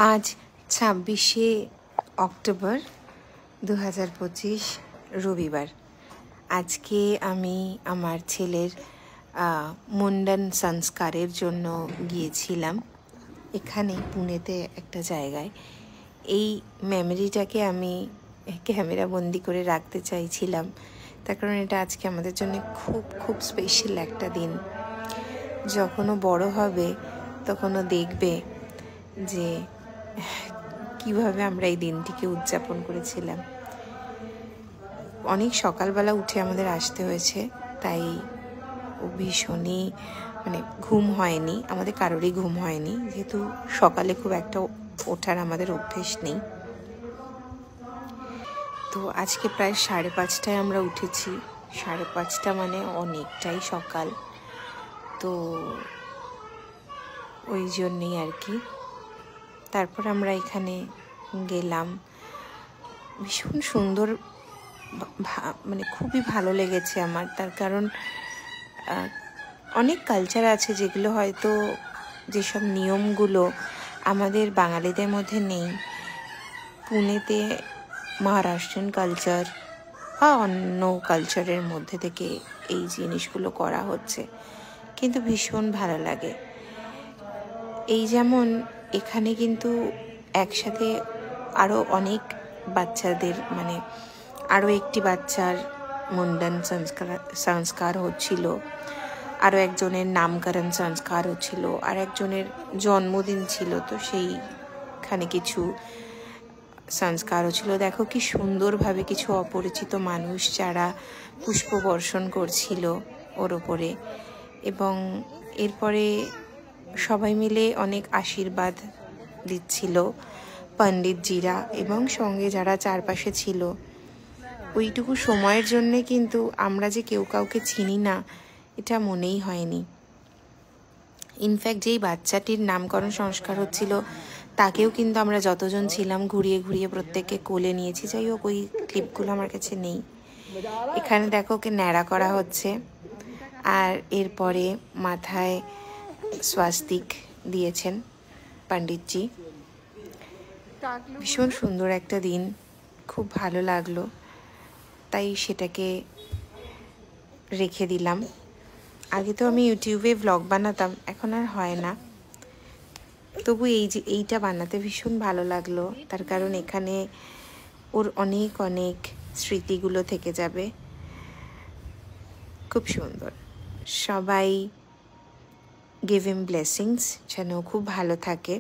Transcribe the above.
आज 26শে অক্টোবর 2025 রবিবার। আজকে আমি আমার ছেলের মুন্ডন সংস্কারের জন্য গিয়েছিলাম এখানে পুনেতে একটা জায়গায়। এই মেমোরিটাকে আমি ক্যামেরা বন্দি করে রাখতে চাইছিলাম, তার কারণ এটা আজকে আমাদের জন্য খুব খুব স্পেশাল একটা দিন। যখনও বড় হবে তখনও দেখবে যে কিভাবে আমরা এই দিনটিকে উদযাপন করেছিলাম। অনেক সকালবেলা উঠে আমাদের আসতে হয়েছে, তাই ভীষণই ঘুম হয়নি, আমাদের কারোরই ঘুম হয়নি, যেহেতু সকালে খুব একটা ওঠার আমাদের অভ্যেস নেই। তো আজকে প্রায় 5:30টায় আমরা উঠেছি। 5:30 মানে অনেকটাই সকাল, তো ওই জন্যেই আর কি। তারপর আমরা এখানে গেলাম, ভীষণ সুন্দর, খুবই ভালো লেগেছে আমার। তার কারণ অনেক কালচার আছে যেগুলো হয়তো, যেসব নিয়মগুলো আমাদের বাঙালিদের মধ্যে নেই, পুনেতে মহারাষ্ট্রিয়ান কালচার বা অন্য কালচারের মধ্যে থেকে এই জিনিসগুলো করা হচ্ছে, কিন্তু ভীষণ ভালো লাগে। এই যেমন এখানে কিন্তু একসাথে আরও অনেক বাচ্চাদের, আরও একটি বাচ্চার মুন্ডন সংস্কার হচ্ছিল, আরও একজনের নামকরণ সংস্কার হচ্ছিল, আর একজনের জন্মদিন ছিল, তো সেইখানে কিছু সংস্কার হচ্ছিল। দেখো কি সুন্দরভাবে কিছু অপরিচিত মানুষ যারা পুষ্প বর্ষণ করছিল ওর ওপরে, এবং এরপরে সবাই মিলে অনেক আশীর্বাদ দিচ্ছিল পণ্ডিতজিরা, এবং সঙ্গে যারা চারপাশে ছিল। ওইটুকু সময়ের জন্যে কিন্তু আমরা যে কেউ কাউকে চিনি না এটা মনেই হয়নি। ইনফ্যাক্ট যেই বাচ্চাটির নামকরণ সংস্কার হচ্ছিল তাকেও কিন্তু আমরা যতজন ছিলাম ঘুরিয়ে ঘুরিয়ে প্রত্যেককে কোলে নিয়েছি। যাই হোক, ওই ক্লিপগুলো আমার কাছে নেই। এখানে দেখো ওকে ন্যাড়া করা হচ্ছে, আর এরপরে মাথায় স্বাস্তিক দিয়েছেন পণ্ডিতজি। ভীষণ সুন্দর একটা দিন, খুব ভালো লাগলো, তাই সেটাকে রেখে দিলাম। আগে তো আমি ইউটিউবে ভ্লগ বানাতাম, এখন আর হয় না, তবু এইটা বানাতে ভীষণ ভালো লাগলো। তার কারণ এখানে ওর অনেক অনেক স্মৃতিগুলো থেকে যাবে। খুব সুন্দর। সবাই গিভ হিম ব্লেসিংস, যেন খুব ভালো থাকে।